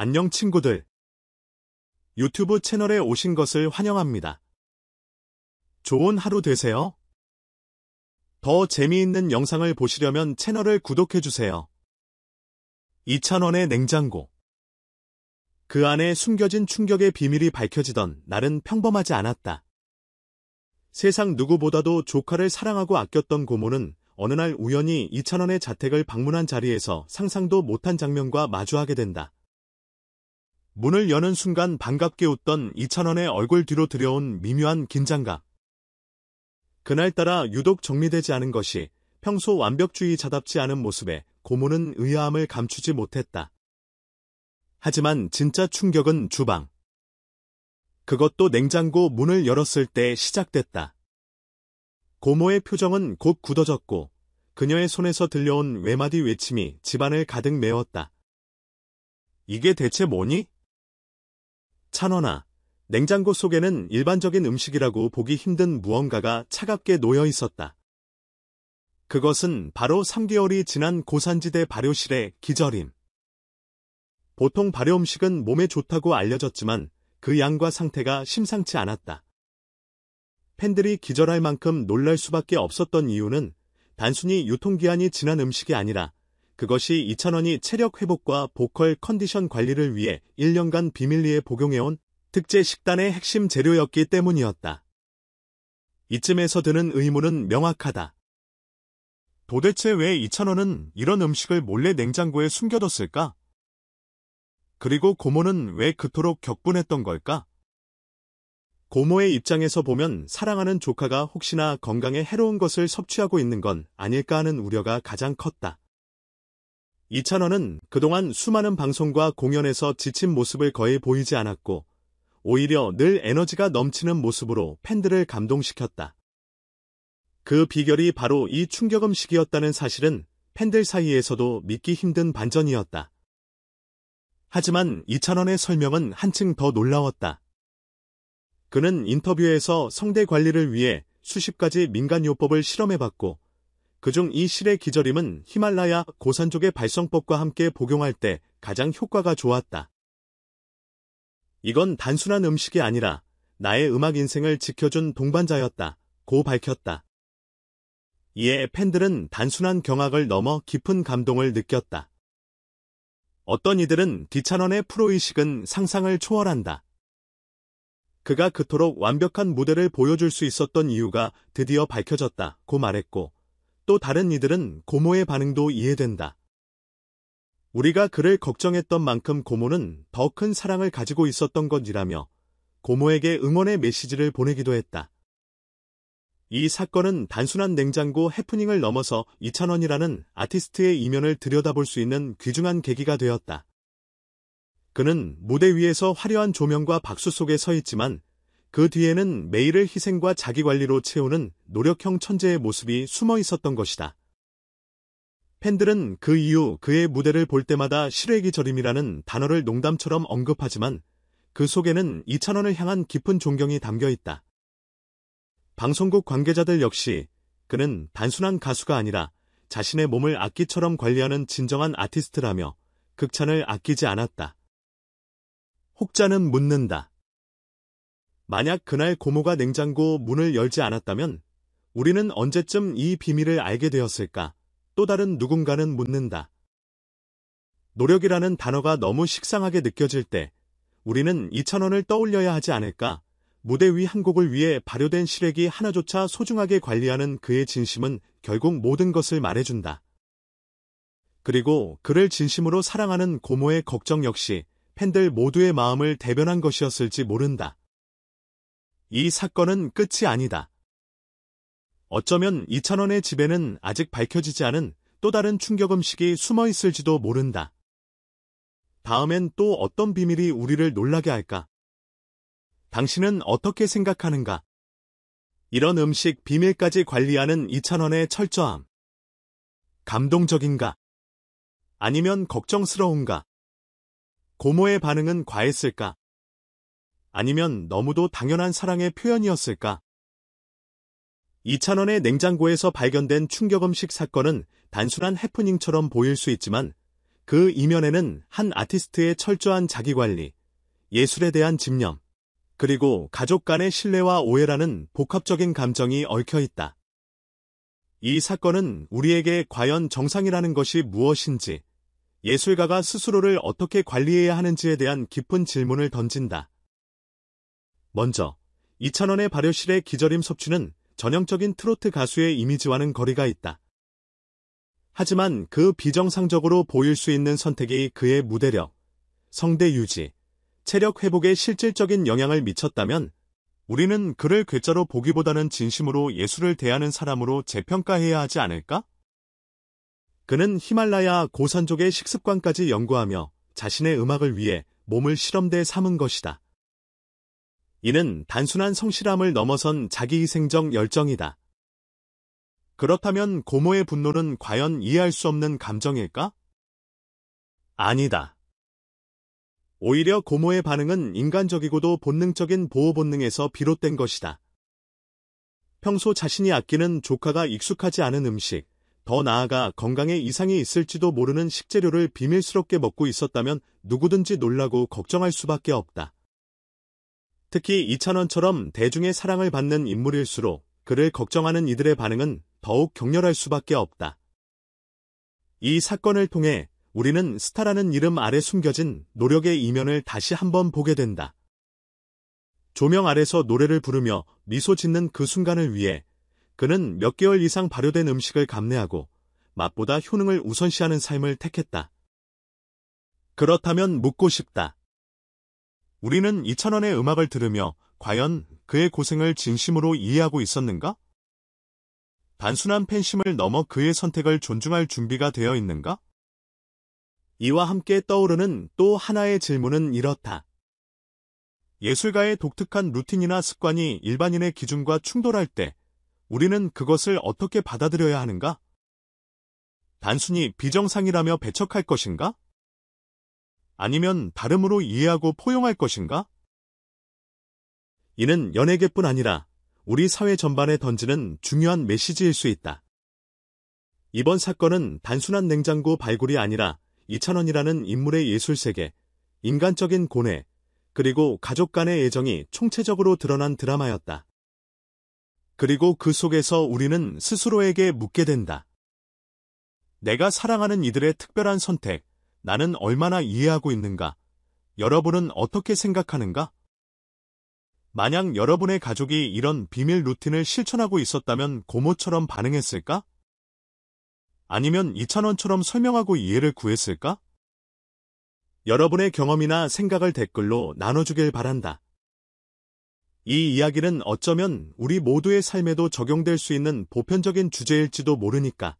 안녕 친구들. 유튜브 채널에 오신 것을 환영합니다. 좋은 하루 되세요. 더 재미있는 영상을 보시려면 채널을 구독해주세요. 2,000원의 냉장고. 그 안에 숨겨진 충격의 비밀이 밝혀지던 날은 평범하지 않았다. 세상 누구보다도 조카를 사랑하고 아꼈던 고모는 어느 날 우연히 2,000원의 자택을 방문한 자리에서 상상도 못한 장면과 마주하게 된다. 문을 여는 순간 반갑게 웃던 2,000원의 얼굴 뒤로 들여온 미묘한 긴장감. 그날따라 유독 정리되지 않은 것이 평소 완벽주의자답지 않은 모습에 고모는 의아함을 감추지 못했다. 하지만 진짜 충격은 주방. 그것도 냉장고 문을 열었을 때 시작됐다. 고모의 표정은 곧 굳어졌고 그녀의 손에서 들려온 외마디 외침이 집안을 가득 메웠다. 이게 대체 뭐니? 1,000원아, 냉장고 속에는 일반적인 음식이라고 보기 힘든 무언가가 차갑게 놓여 있었다. 그것은 바로 3개월이 지난 고산지대 발효실의 기절임. 보통 발효 음식은 몸에 좋다고 알려졌지만 그 양과 상태가 심상치 않았다. 팬들이 기절할 만큼 놀랄 수밖에 없었던 이유는 단순히 유통기한이 지난 음식이 아니라 그것이 2,000원이 체력 회복과 보컬 컨디션 관리를 위해 1년간 비밀리에 복용해온 특제 식단의 핵심 재료였기 때문이었다. 이쯤에서 드는 의문은 명확하다. 도대체 왜 2,000원은 이런 음식을 몰래 냉장고에 숨겨뒀을까? 그리고 고모는 왜 그토록 격분했던 걸까? 고모의 입장에서 보면 사랑하는 조카가 혹시나 건강에 해로운 것을 섭취하고 있는 건 아닐까 하는 우려가 가장 컸다. 2,000원은 그동안 수많은 방송과 공연에서 지친 모습을 거의 보이지 않았고 오히려 늘 에너지가 넘치는 모습으로 팬들을 감동시켰다. 그 비결이 바로 이 충격 음식이었다는 사실은 팬들 사이에서도 믿기 힘든 반전이었다. 하지만 2,000원의 설명은 한층 더 놀라웠다. 그는 인터뷰에서 성대 관리를 위해 수십 가지 민간요법을 실험해봤고 그중 이 실의 기절임은 히말라야 고산족의 발성법과 함께 복용할 때 가장 효과가 좋았다. 이건 단순한 음식이 아니라 나의 음악 인생을 지켜준 동반자였다. 고 밝혔다. 이에 팬들은 단순한 경악을 넘어 깊은 감동을 느꼈다. 어떤 이들은 2,000원의 프로의식은 상상을 초월한다. 그가 그토록 완벽한 무대를 보여줄 수 있었던 이유가 드디어 밝혀졌다. 고 말했고 또 다른 이들은 고모의 반응도 이해된다. 우리가 그를 걱정했던 만큼 고모는 더 큰 사랑을 가지고 있었던 것이라며 고모에게 응원의 메시지를 보내기도 했다. 이 사건은 단순한 냉장고 해프닝을 넘어서 2,000원이라는 아티스트의 이면을 들여다볼 수 있는 귀중한 계기가 되었다. 그는 무대 위에서 화려한 조명과 박수 속에 서 있지만 그 뒤에는 매일을 희생과 자기관리로 채우는 노력형 천재의 모습이 숨어 있었던 것이다. 팬들은 그 이후 그의 무대를 볼 때마다 실외기절임이라는 단어를 농담처럼 언급하지만 그 속에는 2,000원을 향한 깊은 존경이 담겨 있다. 방송국 관계자들 역시 그는 단순한 가수가 아니라 자신의 몸을 악기처럼 관리하는 진정한 아티스트라며 극찬을 아끼지 않았다. 혹자는 묻는다. 만약 그날 고모가 냉장고 문을 열지 않았다면 우리는 언제쯤 이 비밀을 알게 되었을까? 또 다른 누군가는 묻는다. 노력이라는 단어가 너무 식상하게 느껴질 때 우리는 2,000원을 떠올려야 하지 않을까? 무대 위 한 곡을 위해 발효된 시래기 하나조차 소중하게 관리하는 그의 진심은 결국 모든 것을 말해준다. 그리고 그를 진심으로 사랑하는 고모의 걱정 역시 팬들 모두의 마음을 대변한 것이었을지 모른다. 이 사건은 끝이 아니다. 어쩌면 2,000원의 집에는 아직 밝혀지지 않은 또 다른 충격 음식이 숨어 있을지도 모른다. 다음엔 또 어떤 비밀이 우리를 놀라게 할까? 당신은 어떻게 생각하는가? 이런 음식 비밀까지 관리하는 2,000원의 철저함. 감동적인가? 아니면 걱정스러운가? 고모의 반응은 과했을까? 아니면 너무도 당연한 사랑의 표현이었을까? 2,000원의 냉장고에서 발견된 충격 음식 사건은 단순한 해프닝처럼 보일 수 있지만 그 이면에는 한 아티스트의 철저한 자기관리, 예술에 대한 집념, 그리고 가족 간의 신뢰와 오해라는 복합적인 감정이 얽혀 있다. 이 사건은 우리에게 과연 정상이라는 것이 무엇인지, 예술가가 스스로를 어떻게 관리해야 하는지에 대한 깊은 질문을 던진다. 먼저, 이찬원의 발효실의 기저림 섭취는 전형적인 트로트 가수의 이미지와는 거리가 있다. 하지만 그 비정상적으로 보일 수 있는 선택이 그의 무대력, 성대 유지, 체력 회복에 실질적인 영향을 미쳤다면 우리는 그를 괴짜로 보기보다는 진심으로 예술을 대하는 사람으로 재평가해야 하지 않을까? 그는 히말라야 고산족의 식습관까지 연구하며 자신의 음악을 위해 몸을 실험대에 삼은 것이다. 이는 단순한 성실함을 넘어선 자기희생적 열정이다. 그렇다면 고모의 분노는 과연 이해할 수 없는 감정일까? 아니다. 오히려 고모의 반응은 인간적이고도 본능적인 보호 본능에서 비롯된 것이다. 평소 자신이 아끼는 조카가 익숙하지 않은 음식, 더 나아가 건강에 이상이 있을지도 모르는 식재료를 비밀스럽게 먹고 있었다면 누구든지 놀라고 걱정할 수밖에 없다. 특히 이찬원처럼 대중의 사랑을 받는 인물일수록 그를 걱정하는 이들의 반응은 더욱 격렬할 수밖에 없다. 이 사건을 통해 우리는 스타라는 이름 아래 숨겨진 노력의 이면을 다시 한번 보게 된다. 조명 아래서 노래를 부르며 미소 짓는 그 순간을 위해 그는 몇 개월 이상 발효된 음식을 감내하고 맛보다 효능을 우선시하는 삶을 택했다. 그렇다면 묻고 싶다. 우리는 이찬원의 음악을 들으며 과연 그의 고생을 진심으로 이해하고 있었는가? 단순한 팬심을 넘어 그의 선택을 존중할 준비가 되어 있는가? 이와 함께 떠오르는 또 하나의 질문은 이렇다. 예술가의 독특한 루틴이나 습관이 일반인의 기준과 충돌할 때 우리는 그것을 어떻게 받아들여야 하는가? 단순히 비정상이라며 배척할 것인가? 아니면 다름으로 이해하고 포용할 것인가? 이는 연예계뿐 아니라 우리 사회 전반에 던지는 중요한 메시지일 수 있다. 이번 사건은 단순한 냉장고 발굴이 아니라 이찬원이라는 인물의 예술세계, 인간적인 고뇌, 그리고 가족 간의 애정이 총체적으로 드러난 드라마였다. 그리고 그 속에서 우리는 스스로에게 묻게 된다. 내가 사랑하는 이들의 특별한 선택, 나는 얼마나 이해하고 있는가? 여러분은 어떻게 생각하는가? 만약 여러분의 가족이 이런 비밀 루틴을 실천하고 있었다면 고모처럼 반응했을까? 아니면 이찬원처럼 설명하고 이해를 구했을까? 여러분의 경험이나 생각을 댓글로 나눠주길 바란다. 이 이야기는 어쩌면 우리 모두의 삶에도 적용될 수 있는 보편적인 주제일지도 모르니까.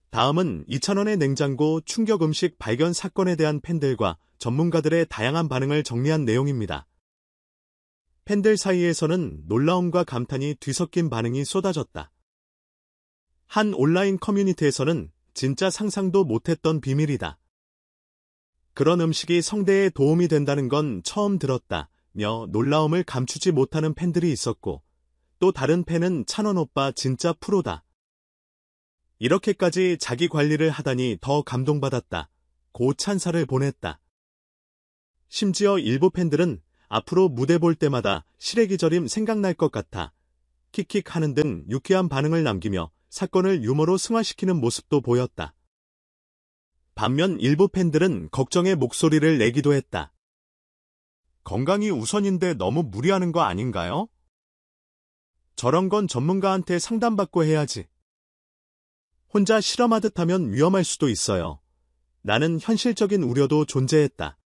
다음은 이찬원의 냉장고 충격 음식 발견 사건에 대한 팬들과 전문가들의 다양한 반응을 정리한 내용입니다. 팬들 사이에서는 놀라움과 감탄이 뒤섞인 반응이 쏟아졌다. 한 온라인 커뮤니티에서는 진짜 상상도 못했던 비밀이다. 그런 음식이 성대에 도움이 된다는 건 처음 들었다며 놀라움을 감추지 못하는 팬들이 있었고, 또 다른 팬은 찬원 오빠 진짜 프로다. 이렇게까지 자기 관리를 하다니 더 감동받았다. 고 찬사를 보냈다. 심지어 일부 팬들은 앞으로 무대 볼 때마다 시래기절임 생각날 것 같아 킥킥 하는 등 유쾌한 반응을 남기며 사건을 유머로 승화시키는 모습도 보였다. 반면 일부 팬들은 걱정의 목소리를 내기도 했다. 건강이 우선인데 너무 무리하는 거 아닌가요? 저런 건 전문가한테 상담받고 해야지. 혼자 실험하듯 하면 위험할 수도 있어요. 라는 현실적인 우려도 존재했다.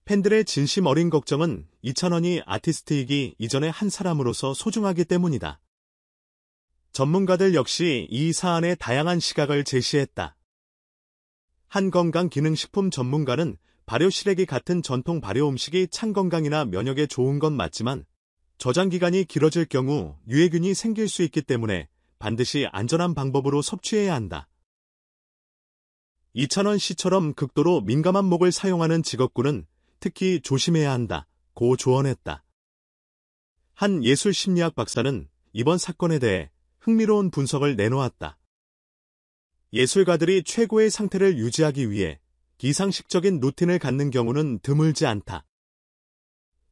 팬들의 진심 어린 걱정은 이찬원이 아티스트이기 이전의 한 사람으로서 소중하기 때문이다. 전문가들 역시 이 사안에 다양한 시각을 제시했다. 한 건강기능식품 전문가는 발효 시래기 같은 전통 발효 음식이 창 건강이나 면역에 좋은 건 맞지만 저장기간이 길어질 경우 유해균이 생길 수 있기 때문에 반드시 안전한 방법으로 섭취해야 한다. 이찬원 씨처럼 극도로 민감한 목을 사용하는 직업군은 특히 조심해야 한다. 고 조언했다. 한 예술심리학 박사는 이번 사건에 대해 흥미로운 분석을 내놓았다. 예술가들이 최고의 상태를 유지하기 위해 비상식적인 루틴을 갖는 경우는 드물지 않다.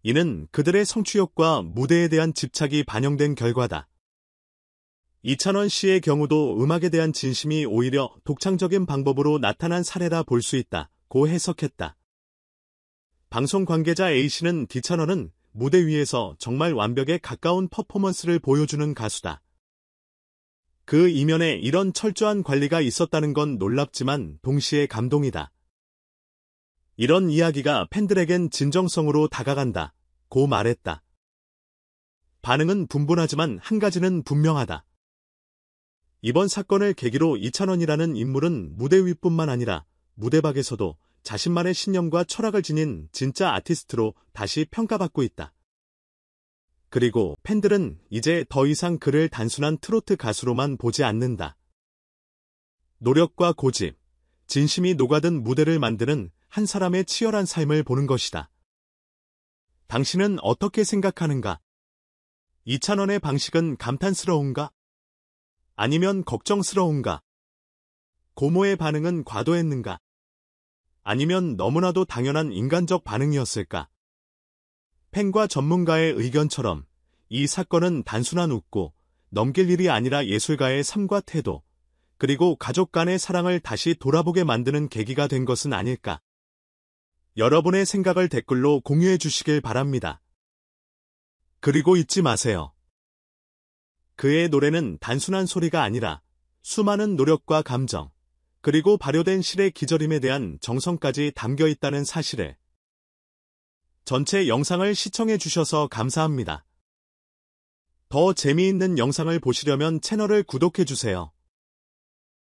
이는 그들의 성취욕과 무대에 대한 집착이 반영된 결과다. 이찬원 씨의 경우도 음악에 대한 진심이 오히려 독창적인 방법으로 나타난 사례라 볼 수 있다고 해석했다. 방송 관계자 A씨는 이찬원은 무대 위에서 정말 완벽에 가까운 퍼포먼스를 보여주는 가수다. 그 이면에 이런 철저한 관리가 있었다는 건 놀랍지만 동시에 감동이다. 이런 이야기가 팬들에겐 진정성으로 다가간다 고 말했다. 반응은 분분하지만 한 가지는 분명하다. 이번 사건을 계기로 이찬원이라는 인물은 무대 위뿐만 아니라 무대 밖에서도 자신만의 신념과 철학을 지닌 진짜 아티스트로 다시 평가받고 있다. 그리고 팬들은 이제 더 이상 그를 단순한 트로트 가수로만 보지 않는다. 노력과 고집, 진심이 녹아든 무대를 만드는 한 사람의 치열한 삶을 보는 것이다. 당신은 어떻게 생각하는가? 이찬원의 방식은 감탄스러운가? 아니면 걱정스러운가? 고모의 반응은 과도했는가? 아니면 너무나도 당연한 인간적 반응이었을까? 팬과 전문가의 의견처럼 이 사건은 단순한 웃고 넘길 일이 아니라 예술가의 삶과 태도, 그리고 가족 간의 사랑을 다시 돌아보게 만드는 계기가 된 것은 아닐까? 여러분의 생각을 댓글로 공유해 주시길 바랍니다. 그리고 잊지 마세요. 그의 노래는 단순한 소리가 아니라 수많은 노력과 감정, 그리고 발효된 실의 기절임에 대한 정성까지 담겨 있다는 사실을. 전체 영상을 시청해 주셔서 감사합니다. 더 재미있는 영상을 보시려면 채널을 구독해 주세요.